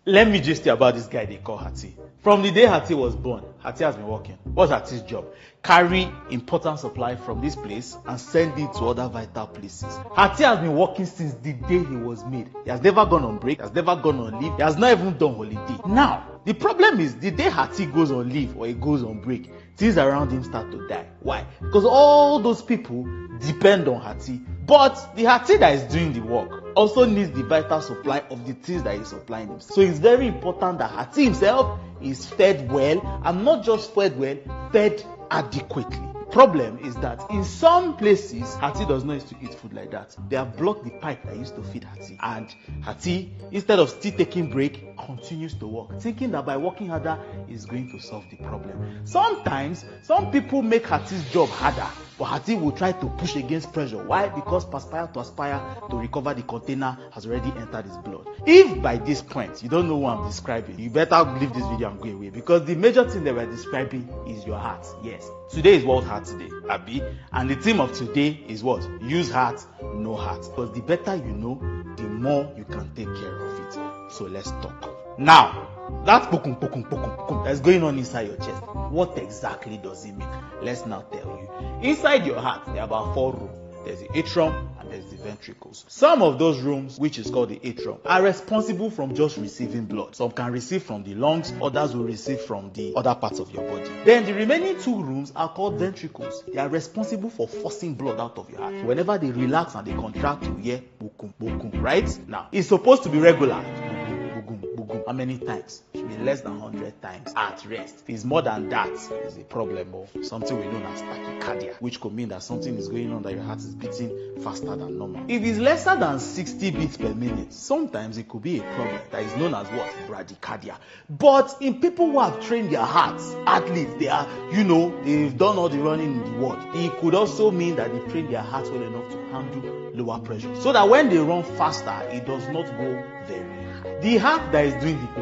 Let me just tell you about this guy they call Hati. From the day Hati was born, Hati has been working. What's Hati's job? Carry important supply from this place and send it to other vital places. Hati has been working since the day he was made. He has never gone on break, he has never gone on leave, he has not even done holiday. Now, the problem is the day Hati goes on leave or he goes on break, things around him start to die. Why? Because all those people depend on Hati. But the Hati that is doing the work also needs the vital supply of the things that he's supplying himself. So it's very important that Hati himself is fed well, and not just fed well, fed adequately. Problem is that in some places, Hati does not used to eat food like that. They have blocked the pipe that used to feed Hati. And Hati, instead of still taking break, continues to work, thinking that by working harder is going to solve the problem. Sometimes, some people make Hati's job harder, but Hati will try to push against pressure. Why? Because perspire to aspire to recover the container has already entered his blood. If by this point you don't know what I'm describing, you better leave this video and go away, because the major thing that we're describing is your heart. Yes, today is World Heart Day, Abi, and the theme of today is what? Use heart, no heart. Because the better you know, the more you can take care of it. So let's talk. Now, that pokum that's going on inside your chest, what exactly does it mean? Let's now tell you. Inside your heart, there are about 4 rooms. There's the atrium and there's the ventricles. Some of those rooms, which is called the atrium, are responsible from just receiving blood. Some can receive from the lungs, others will receive from the other parts of your body. Then the remaining 2 rooms are called ventricles. They are responsible for forcing blood out of your heart. So whenever they relax and they contract, you hear bokum, bokum, right? Now, it's supposed to be regular. How many times? It should be less than 100 times at rest. If it's more than that, it's a problem of something we know as tachycardia, which could mean that something is going on, that your heart is beating faster than normal. If it's lesser than 60 beats per minute, sometimes it could be a problem that is known as what? Bradycardia. But in people who have trained their hearts, athletes, they are, they've done all the running in the world. It could also mean that they train their hearts well enough to handle lower pressure, so that when they run faster, it does not go very high. The heart that is doing the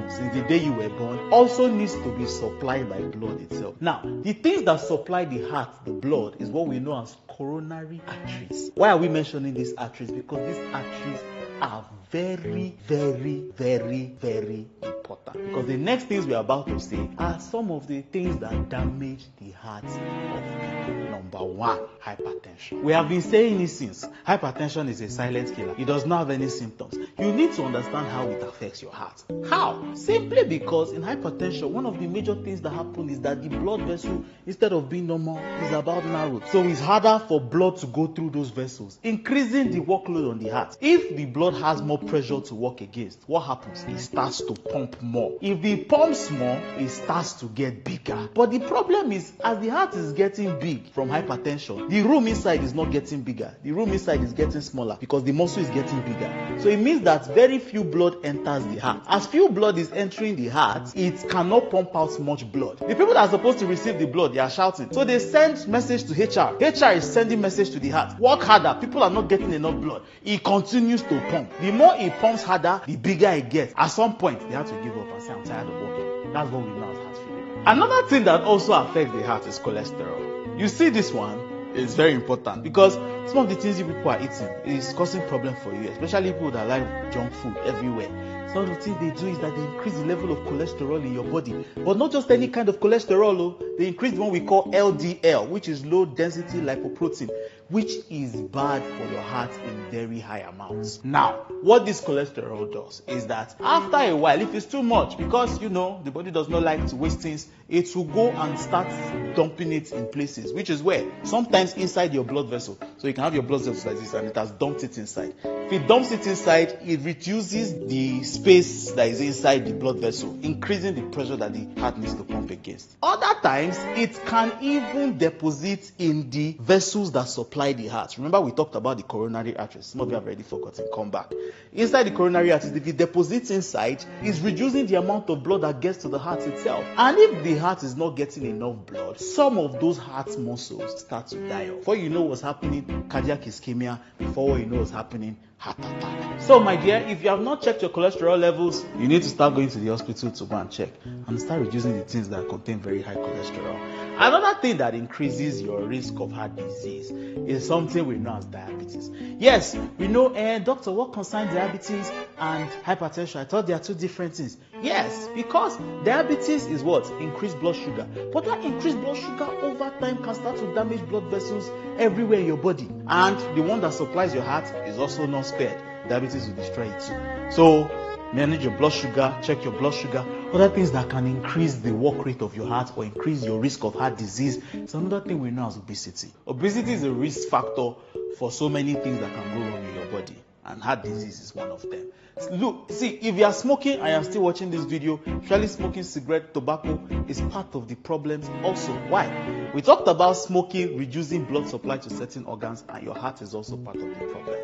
since the day you were born also needs to be supplied by blood itself. Now, the things that supply the heart, the blood, is what we know as coronary arteries. Why are we mentioning these arteries? Because these arteries are very, very, very, very important. Because the next things we're about to say are some of the things that damage the hearts of people. Number 1, hypertension. We have been saying it since. Hypertension is a silent killer. It does not have any symptoms. You need to understand how it affects your heart. How? Simply because in hypertension, one of the major things that happen is that the blood vessel, instead of being normal, is about narrowed. So it's harder for blood to go through those vessels, increasing the workload on the heart. If the blood has more pressure to work against, what happens? It starts to pump more. If it pumps more, it starts to get bigger. But the problem is, as the heart is getting big from hypertension, the room inside is not getting bigger. The room inside is getting smaller because the muscle is getting bigger. So it means that very few blood enters the heart. As few blood is entering the heart, it cannot pump out much blood. The people that are supposed to receive the blood, they are shouting. So they send message to HR. HR is sending message to the heart. Work harder. People are not getting enough blood. It continues to pump. The more it pumps harder, the bigger it gets. At some point, they have to give up and say, I'm tired of working. That's what we know as heart failure. Another thing that also affects the heart is cholesterol. You see, this one is very important because some of the things you people are eating is causing problem for you, especially people that like junk food everywhere. Some of the things they do is that they increase the level of cholesterol in your body. But not just any kind of cholesterol, they increase the one we call LDL, which is low density lipoprotein, which is bad for your heart in very high amounts. Now, what this cholesterol does is that after a while, if it's too much, because the body does not like to waste things, it will go and start dumping it in places, which is where? Sometimes inside your blood vessel. So you can have your blood vessel like this and it has dumped it inside. If it dumps it inside, it reduces the space that is inside the blood vessel, increasing the pressure that the heart needs to pump against. Other times, it can even deposit in the vessels that supply the heart. Remember, we talked about the coronary arteries. Some of you have already forgotten. Come back. Inside the coronary arteries, if it deposits inside, it's reducing the amount of blood that gets to the heart itself. And if the heart is not getting enough blood, some of those heart muscles start to die off. Before you know what's happening, cardiac ischemia. Before you know what's happening, heart attack. So my dear, if you have not checked your cholesterol levels, you need to start going to the hospital to go and check and start reducing the things that contain very high cholesterol. Another thing that increases your risk of heart disease is something we know as diabetes. Yes, we know, doctor, what concerns diabetes? and hypertension, I thought they are two different things. Yes, because diabetes is what? Increased blood sugar. But that increased blood sugar over time can start to damage blood vessels everywhere in your body. And the one that supplies your heart is also not spared. Diabetes will destroy it too. So manage your blood sugar, check your blood sugar. Other things that can increase the work rate of your heart or increase your risk of heart disease. It's another thing we know as obesity. Obesity is a risk factor for so many things that can go wrong in your body. And heart disease is one of them. Look, see, if you are smoking and you are still watching this video, usually smoking cigarette, tobacco is part of the problems also. Why? We talked about smoking reducing blood supply to certain organs, and your heart is also part of the problem.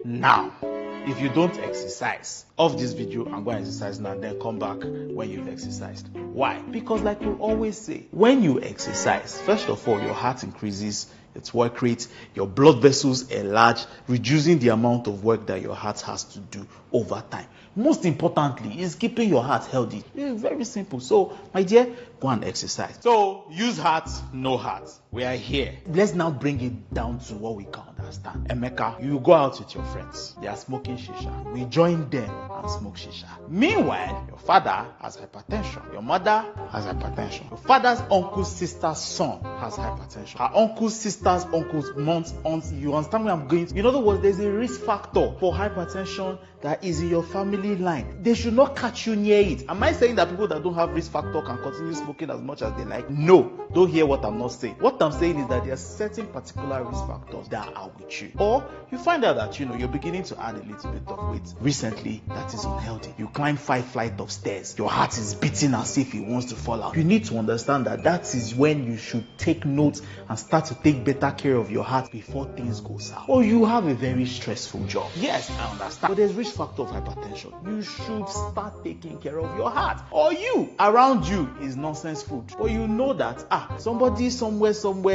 Now, if you don't exercise, off this video and go and exercise now, then come back when you've exercised. Why? Because like we always say, when you exercise, first of all, your heart increases its work rate, your blood vessels enlarge, reducing the amount of work that your heart has to do over time. Most importantly is keeping your heart healthy. It's very simple. So, my dear, go and exercise. So, use heart, no heart. We are here. Let's now bring it down to what we can understand. Emeka, you go out with your friends. They are smoking shisha. We join them and smoke shisha. Meanwhile, your father has hypertension. Your mother has hypertension. Your father's uncle's sister's son has hypertension. Her uncle's sister's uncle's mom's aunt. You understand where I'm going to? In other words, there's a risk factor for hypertension that is in your family line. They should not catch you near it. Am I saying that people that don't have risk factor can continue smoking as much as they like? No. Don't hear what I'm not saying. What I'm saying is that there are certain particular risk factors that are with you. Or you find out that you're beginning to add a little bit of weight recently that is unhealthy. You climb 5 flights of stairs. Your heart is beating as if it wants to fall out. You need to understand that that is when you should take note and start to take better care of your heart before things go south. Or you have a very stressful job. Yes, I understand. But there's risk factor of hypertension. You should start taking care of your heart. Or you, around you is nonsense food. But you know that, somebody somewhere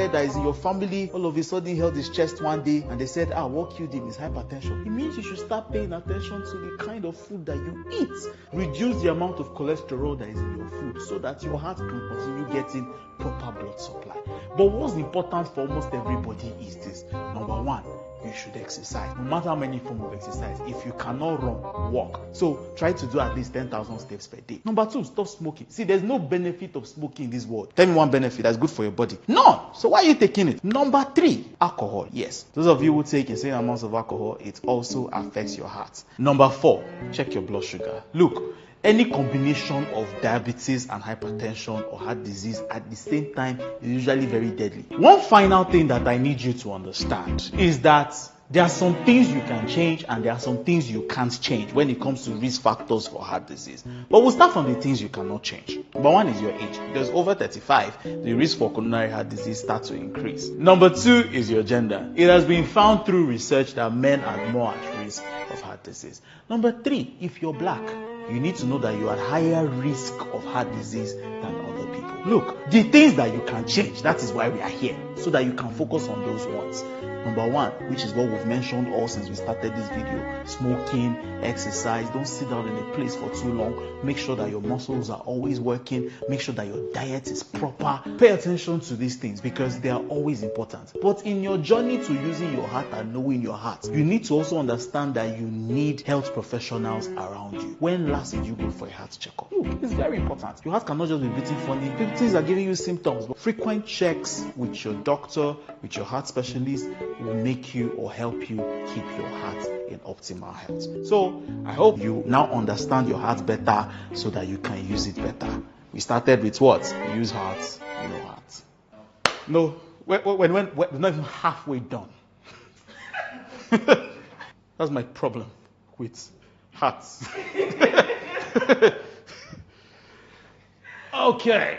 that is in your family, all of a sudden held his chest one day and they said, what killed him is hypertension. It means you should start paying attention to the kind of food that you eat. Reduce the amount of cholesterol that is in your food so that your heart can continue getting proper blood supply. But what's important for almost everybody is this. Number one, you should exercise. No matter how many forms of exercise, if you cannot run, walk. So try to do at least 10,000 steps per day. Number two, stop smoking. See, there's no benefit of smoking in this world. Tell me one benefit that's good for your body. None. So why are you taking it? Number three, alcohol. Yes, those of you who take insane amounts of alcohol, it also affects your heart. Number four, check your blood sugar. Look, any combination of diabetes and hypertension or heart disease at the same time is usually very deadly. One final thing that I need you to understand is that there are some things you can change and there are some things you can't change when it comes to risk factors for heart disease. But we'll start from the things you cannot change. Number one is your age. Because over 35, the risk for coronary heart disease starts to increase. Number two is your gender. It has been found through research that men are more at risk of heart disease. Number three, if you're black, you need to know that you are at higher risk of heart disease than other people. Look, the things that you can change, that is why we are here, so that you can focus on those ones. Number one, which is what we've mentioned all since we started this video, smoking, exercise. Don't sit down in a place for too long. Make sure that your muscles are always working. Make sure that your diet is proper. Pay attention to these things because they are always important. But in your journey to using your heart and knowing your heart, you need to also understand that you need health professionals around you. When last did you go for a heart checkup? Look, it's very important. Your heart cannot just be beating funny. Things are giving you symptoms. But frequent checks with your doctor, with your heart specialist, will make you or help you keep your heart in optimal health. So I hope you now understand your heart better so that you can use it better. We started with what? Use heart, no heart. No, we're not even halfway done. That's my problem with hearts. Okay.